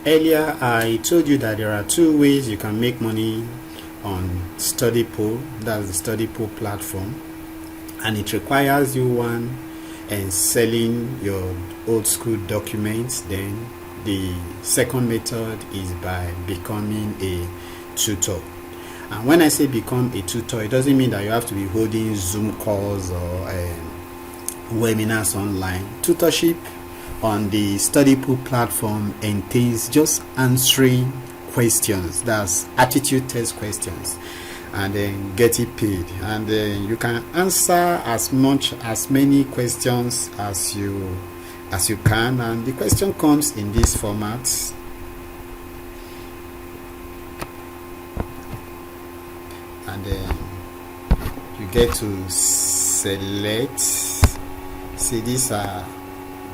Earlier I told you that there are two ways you can make money on Studypool. That's the Studypool platform, and it requires you one and selling your old school documents. Then the second method is by becoming a tutor. And when I say become a tutor, it doesn't mean that you have to be holding Zoom calls or webinars online. Tutorship on the Studypool platform entails just answering questions, that's aptitude test questions, and then get it paid. And then you can answer as many questions as you can, and the question comes in this format. And then you get to select. See, these are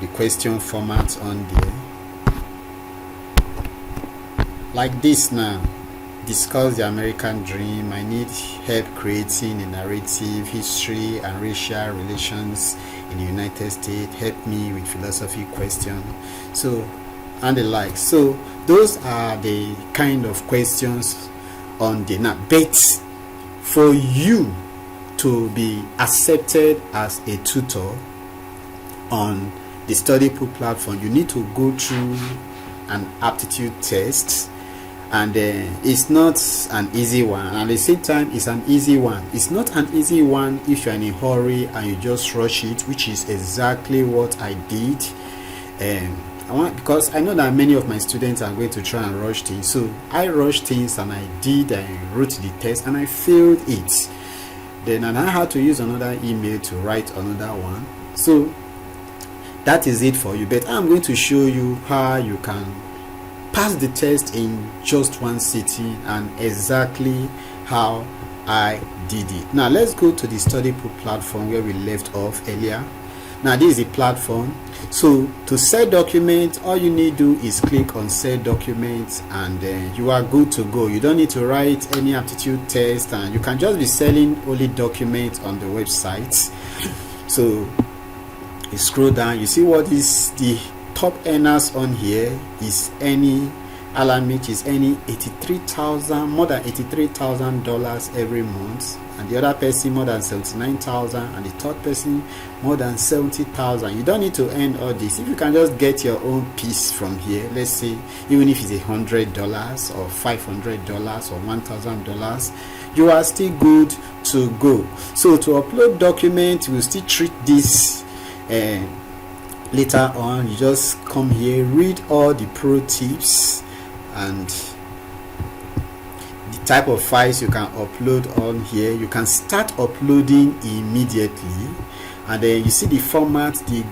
the question formats on there, like this. Now, discuss the American dream. I need help creating a narrative, history and racial relations in the United States. Help me with philosophy question, so and the like. So those are the kind of questions on the now. But for you to be accepted as a tutor on the Studypool platform, you need to go through an aptitude test, and it's not an easy one. And at the same time, it's an easy one. It's not an easy one if you're in a hurry and you just rush it, which is exactly what I did. Because I know that many of my students are going to try and rush things, so I rushed things and I wrote the test and I failed it. Then I had to use another email to write another one. So that is it for you. But I'm going to show you how you can pass the test in just one sitting, and exactly how I did it. Now let's go to the Studypool platform where we left off earlier. Now this is the platform. So to sell documents, all you need to do is click on sell documents, and you are good to go. You don't need to write any aptitude test, and you can just be selling only documents on the website. So you scroll down, you see what is the top earners on here is any Alamich is any more than $83,000 every month, and the other person more than $79,000, and the third person more than $70,000. You don't need to earn all this. If you can just get your own piece from here, let's say even if it's $100 or $500 or $1,000, you are still good to go. So to upload documents, we'll still treat this later on. You just come here, read all the pro tips and the type of files you can upload on here. You can start uploading immediately, and then you see the format, the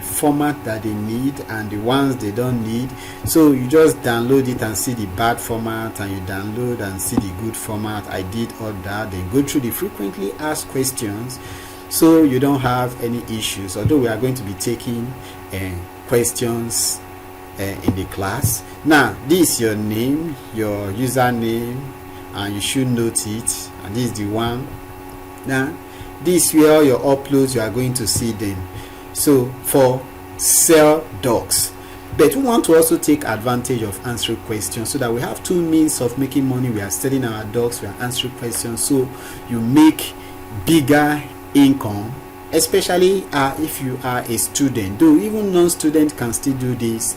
format that they need and the ones they don't need. So you just download it and see the bad format, and you download and see the good format. I did all that. Then go through the frequently asked questions, so you don't have any issues, although we are going to be taking questions in the class. Now this is your name, your username, and you should note it, and this is the one. Now this is where your uploads, you are going to see them. So for sell docs, but we want to also take advantage of answering questions, so that we have two means of making money. We are selling our docs, we are answering questions, so you make bigger income, especially if you are a student. Though even non-student can still do this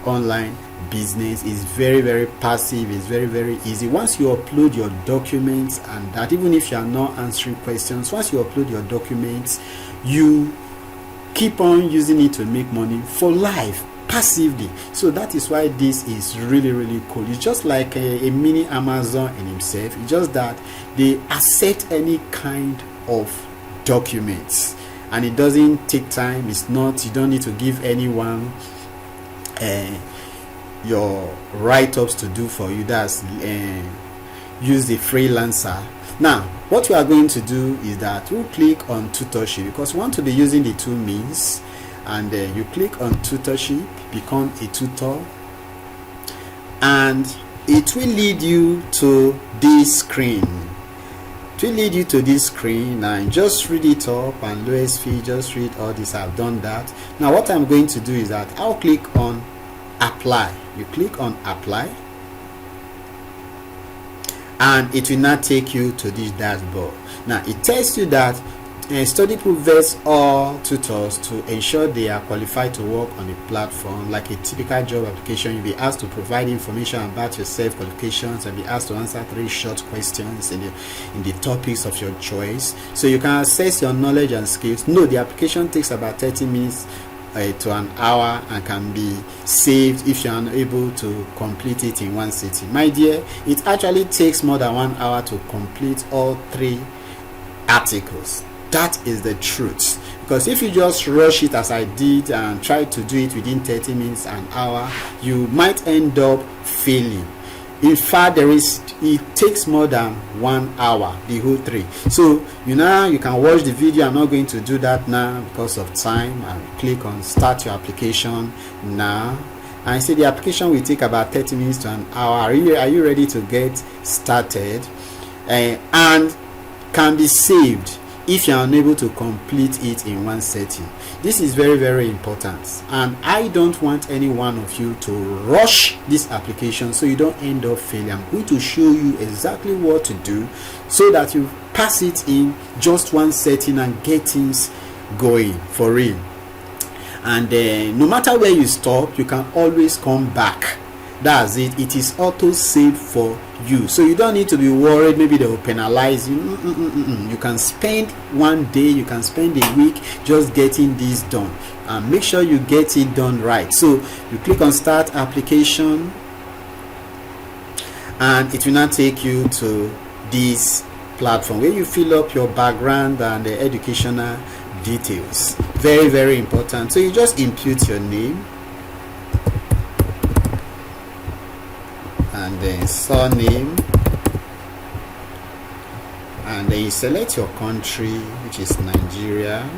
online business. Is very, very passive. It's very, very easy. Once you upload your documents, and that even if you are not answering questions, once you upload your documents, you keep on using it to make money for life passively. So that is why this is really, really cool. It's just like a mini Amazon in himself. It's just that they accept any kind of documents, and it doesn't take time. It's not, you don't need to give anyone your write-ups to do for you. That's use the freelancer. Now what we are going to do is that we'll click on tutorship, because we want to be using the two means, and you click on tutorship, become a tutor, and it will lead you to this screen. It will lead you to this screen, and just read it up, and lowest fee, just read all this. I've done that. Now what I'm going to do is that I'll click on apply. You click on apply, and it will not take you to this dashboard. Now it tells you that Studypool vets all tutors to ensure they are qualified to work on the platform. Like a typical job application, you'll be asked to provide information about yourself, qualifications, and be asked to answer 3 short questions in the topics of your choice, so you can assess your knowledge and skills. No, the application takes about 30 minutes to an hour and can be saved if you are unable to complete it in one sitting. My dear, it actually takes more than 1 hour to complete all 3 articles. That is the truth, because if you just rush it as I did and try to do it within 30 minutes, an hour, you might end up failing. In fact, it takes more than 1 hour, the whole 3. So you can watch the video. I'm not going to do that now because of time. I'll click on start your application now, and I say the application will take about 30 minutes to an hour. Are you ready to get started? And can be saved if you are unable to complete it in one setting. This is very, very important, and I don't want any one of you to rush this application so you don't end up failing. I'm going to show you exactly what to do so that you pass it in just one setting and get things going for real. And no matter where you stop, you can always come back. That's it. It is auto saved for you, so you don't need to be worried maybe they will penalize you. You can spend 1 day, you can spend a week just getting this done, and make sure you get it done right. So you click on start application, and it will now take you to this platform where you fill up your background and the educational details. Very, very important. So you just input your name and then surname, and then you select your country, which is Nigeria.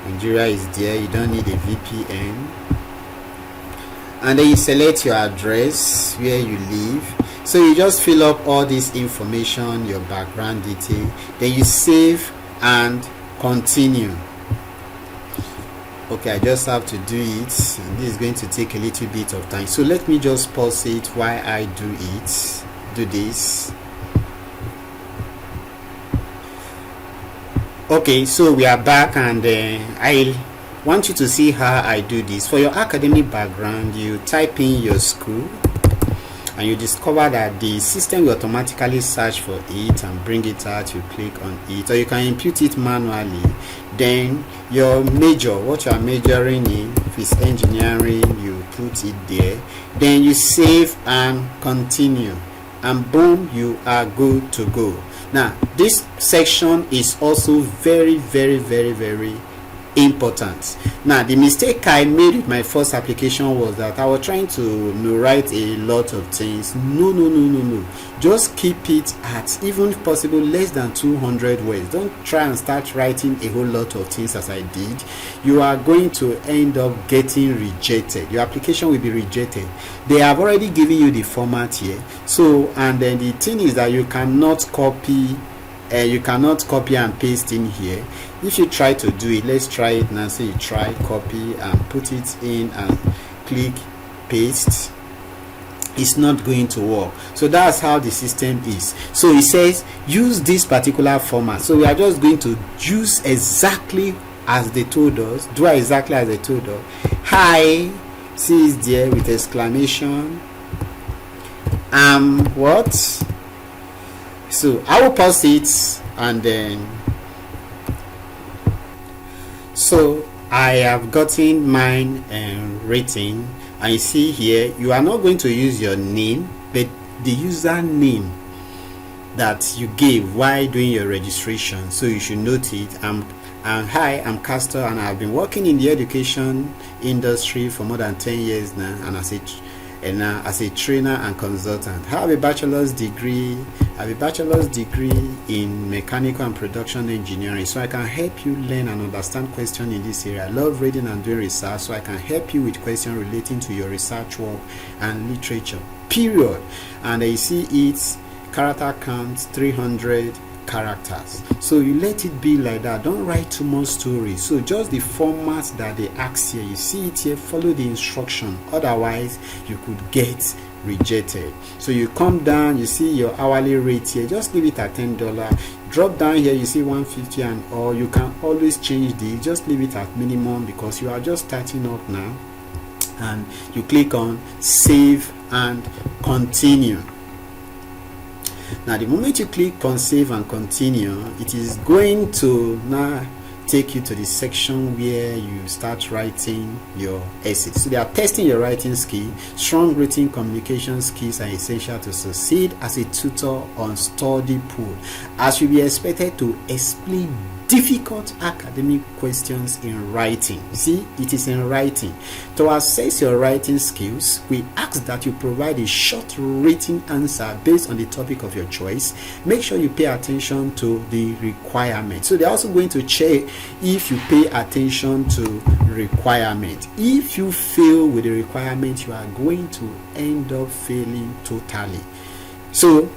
Nigeria is there, you don't need a VPN. And then you select your address, where you live. So you just fill up all this information, your background detail, then you save and continue. Okay, I just have to do it, and this is going to take a little bit of time, so let me just pause it while I do this. Okay, so we are back, and I want you to see how I do this. For your academic background, you type in your school, and you discover that the system will automatically search for it and bring it out. You click on it, or you can input it manually. Then your major, what you are majoring in, if it's engineering, you put it there. Then you save and continue, and boom, you are good to go. Now this section is also very, very, very, very important. Now the mistake I made with my first application was that I was trying to write a lot of things. No, just keep it at, even if possible, less than 200 words. Don't try and start writing a whole lot of things as I did. You are going to end up getting rejected. Your application will be rejected. They have already given you the format here. So, and then the thing is that you cannot copy and paste in here. If you try to do it, let's try it now. So you try copy and put it in and click paste. It's not going to work. So that's how the system is. So it says use this particular format. So we are just going to use exactly as they told us. Do exactly as they told us. Hi, see is there with exclamation. What? So I will pause it, and then so I have gotten mine written, and you see here you are not going to use your name, but the username that you gave while doing your registration. So you should note it. Hi, I'm Castor, and I've been working in the education industry for more than 10 years now, and as a trainer and consultant. I have a bachelor's degree. In mechanical and production engineering, so I can help you learn and understand questions in this area. I love reading and doing research, so I can help you with questions relating to your research work and literature, period. And you see it's character count 300, characters. So you let it be like that. Don't write too much story. So just the format that they ask here, you see it here, follow the instruction, otherwise you could get rejected. So you come down, you see your hourly rate here, just leave it at $10. Drop down here, you see 150, and or you can always change this, just leave it at minimum because you are just starting up now. And you click on save and continue. Now the moment you click on save and continue, it is going to now take you to the section where you start writing your essay. So they are testing your writing skill. Strong written communication skills are essential to succeed as a tutor on Studypool, as you'll be expected to explain difficult academic questions in writing. See, it is in writing. To assess your writing skills, we ask that you provide a short written answer based on the topic of your choice. Make sure you pay attention to the requirement. So they're also going to check if you pay attention to requirement. If you fail with the requirement, you are going to end up failing totally. So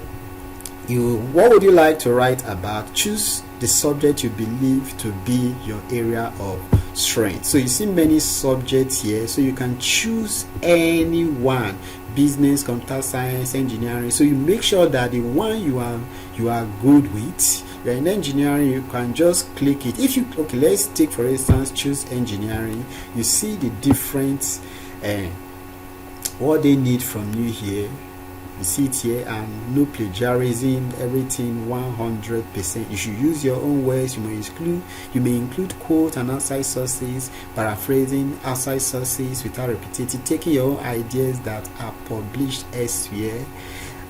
what would you like to write about? Choose the subject you believe to be your area of strength. So you see many subjects here, so you can choose any one: business, computer science, engineering. So you make sure that the one you are good with. You're in engineering, you can just click it. If you okay, let's take for instance, choose engineering. You see the difference, what they need from you here. You see it here, and no plagiarism, everything 100%. You should use your own words. You may include quotes and outside sources, paraphrasing outside sources without repetitive, taking your own ideas that are published elsewhere,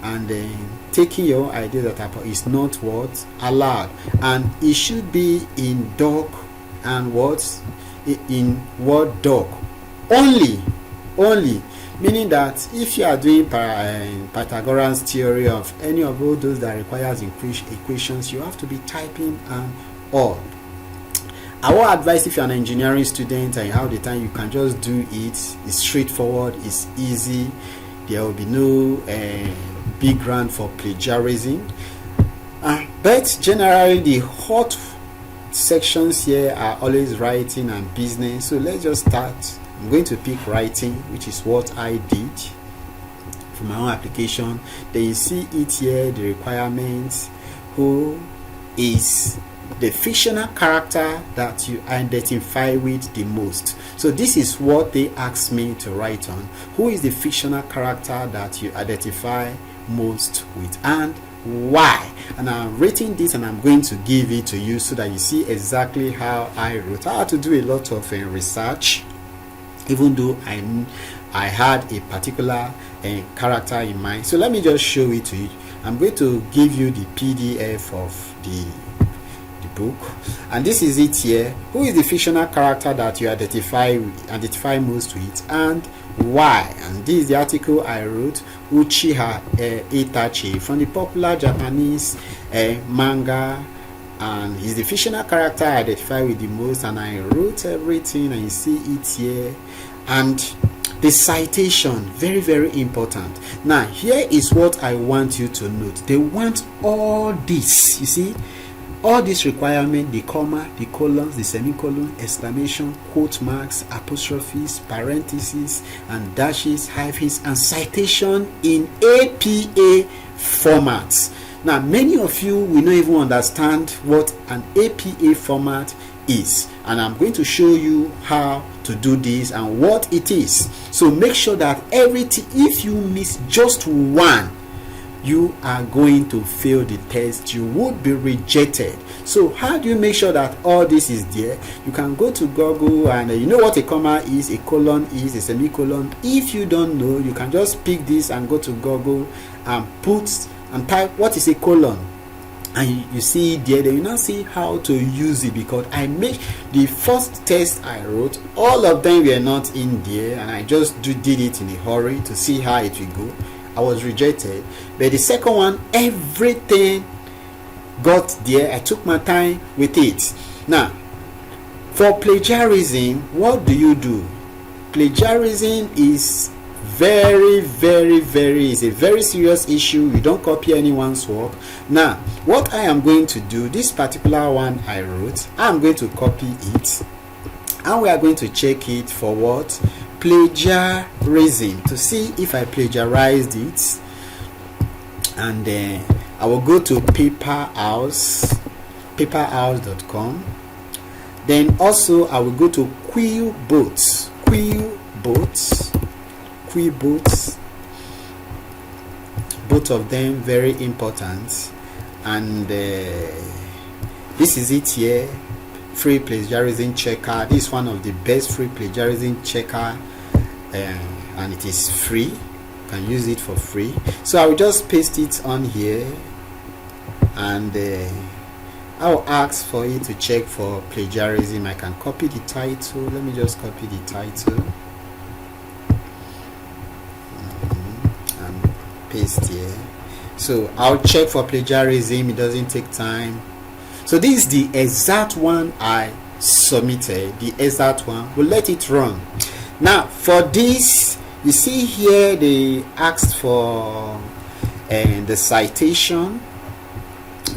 and then taking your ideas that is not what allowed, and it should be in doc and what in Word doc only. Meaning that if you are doing Pythagorean's theory of any of all those that requires equations, you have to be typing and all. I will advise, if you're an engineering student and you have the time, you can just do it. It's straightforward, it's easy. There will be no big ground for plagiarism. But generally, the hot sections here are always writing and business. So let's just start. I'm going to pick writing, which is what I did for my own application. Then you see it here, the requirements. Who is the fictional character that you identify with the most? So this is what they asked me to write on. Who is the fictional character that you identify most with, and why? And I'm writing this, and I'm going to give it to you so that you see exactly how I wrote. I had to do a lot of research, even though I had a particular character in mind. So let me just show it to you. I'm going to give you the PDF of the book, and this is it here. Who is the fictional character that you identify most with, and why? And this is the article I wrote, Uchiha Itachi, from the popular Japanese manga, and he's the fictional character I identify with the most. And I wrote everything, and you see it here. And the citation, very, very important. Now here is what I want you to note. They want all this, you see, all this requirement: the comma, the colons, the semicolon, exclamation, quote marks, apostrophes, parentheses, and dashes, hyphens, and citation in APA formats. Now many of you will not even understand what an APA format is, and I'm going to show you how to do this and what it is. So make sure that everything, if you miss just one, you are going to fail the test. You would be rejected. So how do you make sure that all this is there? You can go to Google, and you know what a comma is, a colon is, a semicolon. If you don't know, you can just pick this and go to Google and type what is a colon, and you see it there. Then you now see how to use it, because I made the first test I wrote, all of them were not in there, and I just did it in a hurry to see how it will go. I was rejected. But the second one, everything got there. I took my time with it. Now for plagiarism, what do? Plagiarism is It's a very serious issue. You don't copy anyone's work. Now what I am going to do, this particular one I wrote, I'm going to copy it, and we are going to check it for what? Plagiarism, to see if I plagiarized it. And I will go to paperhouse.com. Then also I will go to Quillbots. Both of them very important. And this is it here, free plagiarism checker. This is one of the best free plagiarism checker, and it is free. You can use it for free. So I will just paste it on here, and I will ask for it to check for plagiarism. I can copy the title. Let me just copy the title and paste here. So I'll check for plagiarism. It doesn't take time. So this is the exact one I submitted, the exact one. We'll let it run. Now for this, you see here they asked for the citation,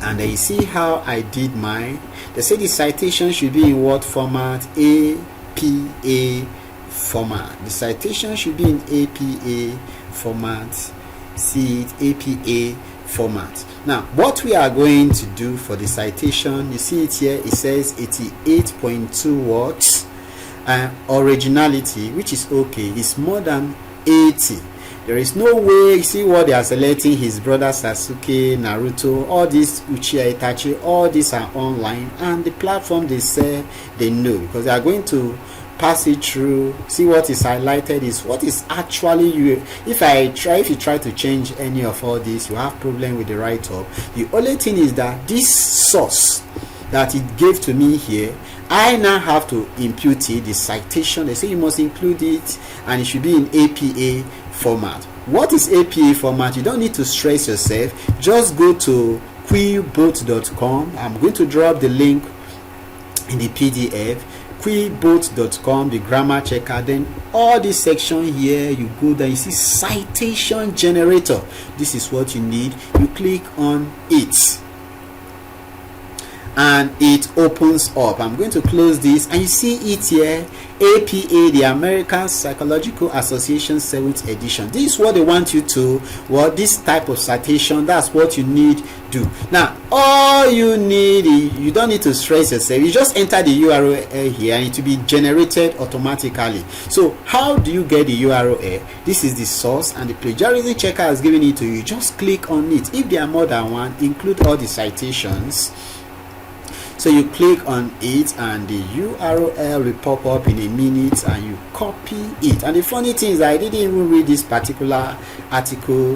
and then you see how I did mine. They say the citation should be in what format? APA format. The citation should be in APA format. See it, APA format. Now what we are going to do for the citation, you see it here, it says 88.2 words. Originality, which is okay, is more than 80. There is no way. You see what they are selecting, his brother Sasuke, Naruto, all these Uchiha Itachi, all these are online, and the platform they say they know, because they are going to pass it through. See what is highlighted is what is actually you. If you try to change any of all this, you have problem with the write-up. The only thing is that this source that it gave to me here, I now have to impute it, the citation. They say you must include it, and it should be in APA format. What is APA format? You don't need to stress yourself. Just go to quillbots.com. I'm going to drop the link in the PDF. Quillbots.com, the grammar checker. Then all this section here, you go there, you see citation generator. This is what you need. You click on it, and it opens up. I'm going to close this, and you see it here, APA, the American Psychological Association 7th edition. This is what they want you to, this type of citation, that's what you need do. Now all you need, you don't need to stress yourself. You just enter the URL here, and it will be generated automatically. So how do you get the URL? This is the source, and the plagiarism checker has given it to you. Just click on it. If there are more than one, include all the citations. So you click on it, and the URL will pop up in a minute, and you copy it. And the funny thing is, I didn't even read this particular article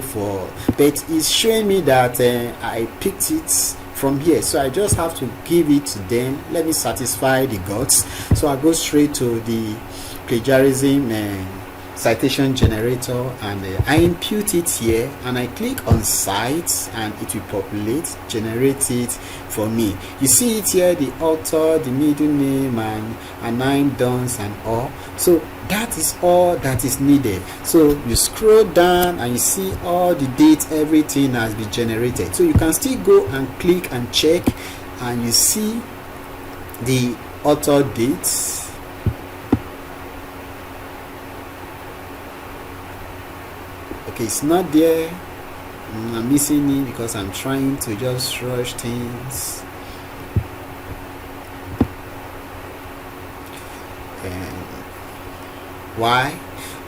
but it's showing me that I picked it from here. So I just have to give it to them. Let me satisfy the gods. So I go straight to the plagiarism citation generator, and I impute it here, and I click on cite, and it will populate, generate it for me. You see it here, the author, the middle name, and name dons and all. So that is all that is needed. So you scroll down, and you see all the dates, everything has been generated. So you can still go and click and check, and you see the author dates. Okay, it's not there. I'm missing it because I'm trying to just rush things. And why?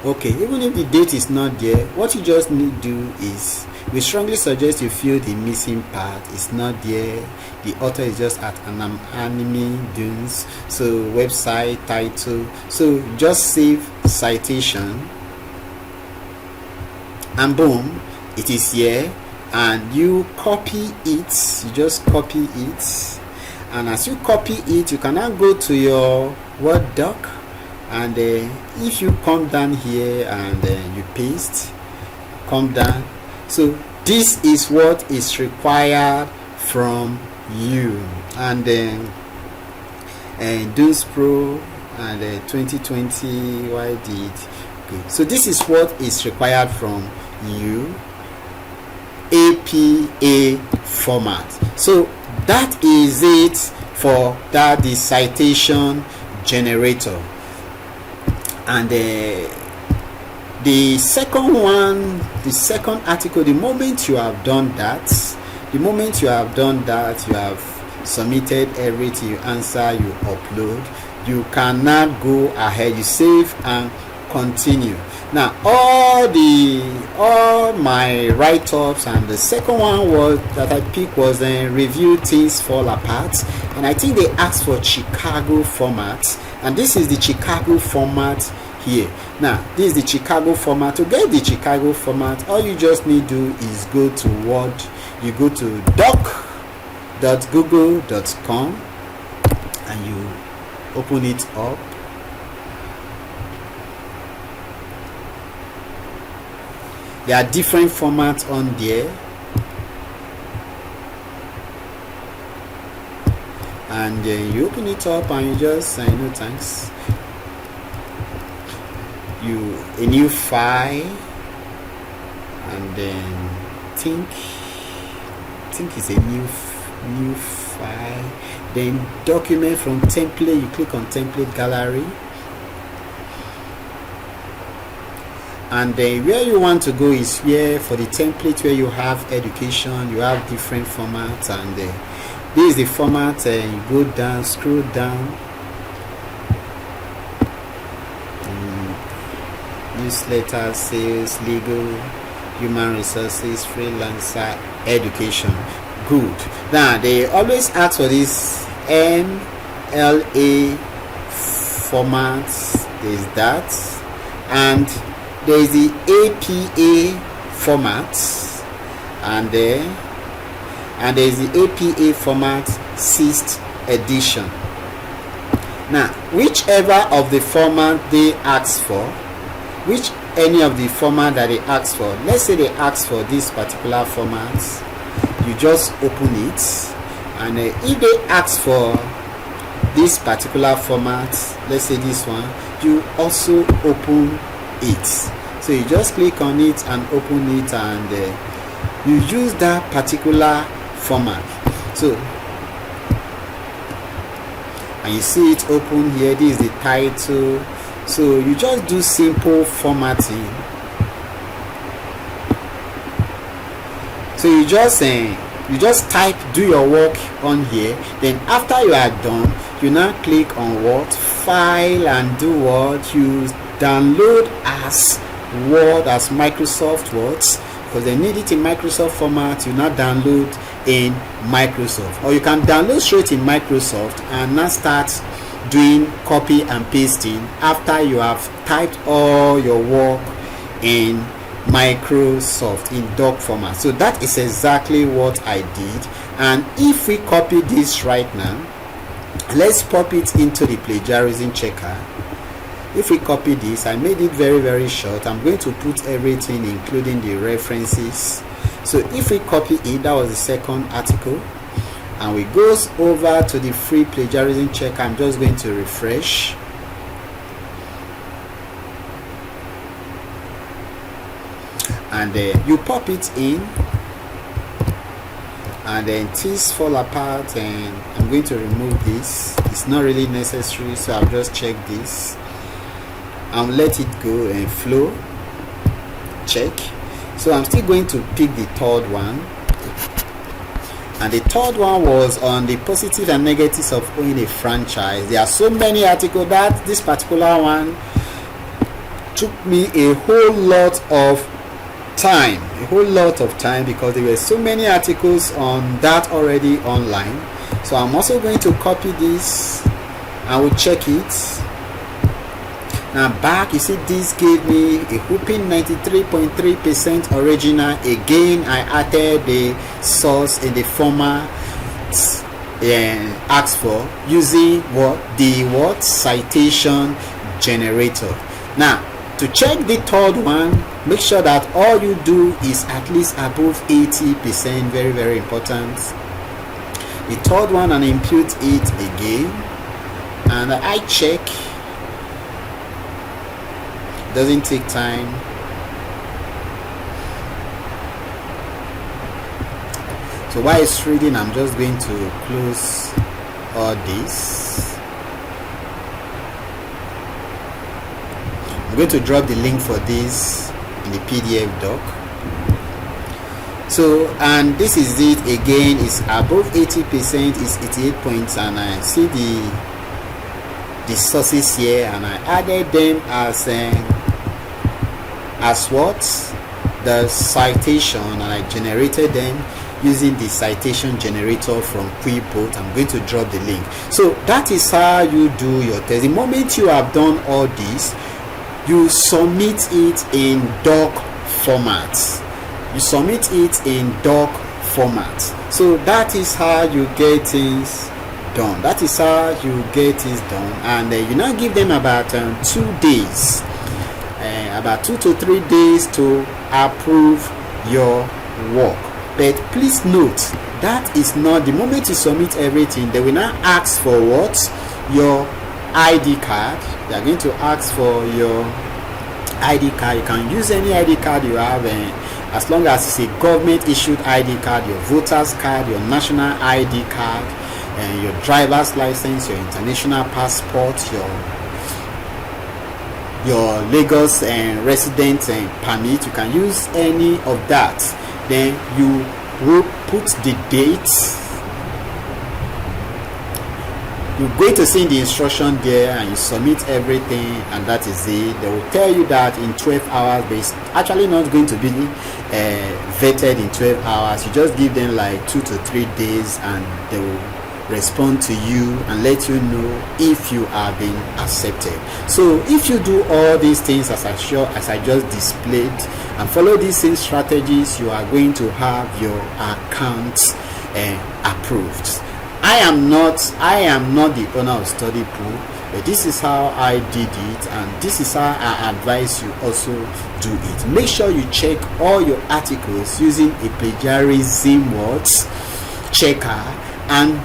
Okay, even if the date is not there, what you just need to do is, we strongly suggest you fill the missing part. It's not there. The author is just at an anime dunes. So website title. So just save citation, and boom, it is here. And you copy it. You just copy it, and as you copy it, you can now go to your Word doc, and if you come down here and you paste, come down. So this is what is required from you. And then Dunes Pro and 2020, why did Okay, so this is what is required from you. APA format. So that is it for that, the citation generator. And the second one, the second article, the moment you have done that, you have submitted everything, you answer, you upload, you cannot go ahead, you save and continue. Now all my write-ups, and the second one was that I picked was review things fall apart, and I think they asked for Chicago format, and this is the Chicago format here. Now this is the Chicago format. To get the Chicago format, all you just need to do is go to Word, you go to doc.google.com and you open it up. There are different formats on there, and you open it up and you just say no thanks, a new file, and then think it's a new file, then document from template, you click on template gallery, and then where you want to go is here for the template where you have education, you have different formats, and this is the format. You go down, scroll down, newsletter, sales, legal, human resources, freelancer, education. Good. Now they always ask for this MLA formats. There's that, and there is the APA format, and there is the APA format 6th edition. Now whichever of the format they ask for, any of the format that they ask for, let's say they ask for this particular format, you just open it, and if they ask for this particular format, let's say this one, you also open it. So you just click on it and open it, and you use that particular format. So, and you see it open here, this is the title. So you just do simple formatting. So you just type, do your work on here, then after you are done, you now click on what, file, and do what, you download as Word, as Microsoft Words, because they need it in Microsoft format. You now download in Microsoft, or you can download straight in Microsoft and now start doing copy and pasting after you have typed all your work in Microsoft in doc format. So that is exactly what I did. And if we copy this right now, let's pop it into the plagiarism checker. If we copy this, I made it very, very short. I'm going to put everything including the references. So if we copy it, that was the second article, and we goes over to the free plagiarism checker. I'm just going to refresh, and you pop it in, and then things fall apart, and I'm going to remove this. It's not really necessary, so I'll just check this and let it go and flow. Check. So I'm still going to pick the third one, and the third one was on the positive and negatives of owning a franchise. There are so many articles that this particular one took me a whole lot of time, because there were so many articles on that already online. So I'm also going to copy this and we'll check it. Now back, you see this gave me a whopping 93.3% original. Again, I added the source in the format asked for using the citation generator. Now to check the third one, make sure that all you do is at least above 80%. Very, very important. The third one, and impute it again, and I check. doesn't take time. So while it's reading, I'm just going to close all this. I'm going to drop the link for this in the PDF doc. So, and this is it again, is above 80%, is 88 points, and I see the sources here, and I added them as what? The citation, and I generated them using the citation generator from Quickbooks. I'm going to drop the link. So that is how you do your test. The moment you have done all this, you submit it in doc format. You submit it in doc format. So that is how you get things done. That is how you get things done. And you now give them about 2 days, about 2 to 3 days to approve your work. But please note, that is not the moment you submit everything. They will now ask for what? Your ID card. They are going to ask for your ID card. You can use any ID card you have, as long as it's a government issued ID card, your voter's card, your national ID card, and your driver's license, your international passport, your Lagos and residence and permit. You can use any of that. Then you will put the dates. You're going to see the instruction there, and you submit everything, and that is it. They will tell you that in 12 hours, but it's actually not going to be vetted in 12 hours. You just give them like 2 to 3 days, and they will respond to you and let you know if you are being accepted. So if you do all these things as I just displayed and follow these same strategies, you are going to have your account approved. I am not the owner of Studypool, but this is how I did it, and this is how I advise you also do it. Make sure you check all your articles using a plagiarism words checker, and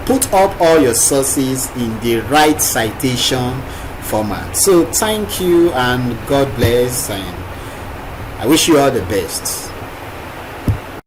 put up all your sources in the right citation format. So thank you, and God bless, and I wish you all the best.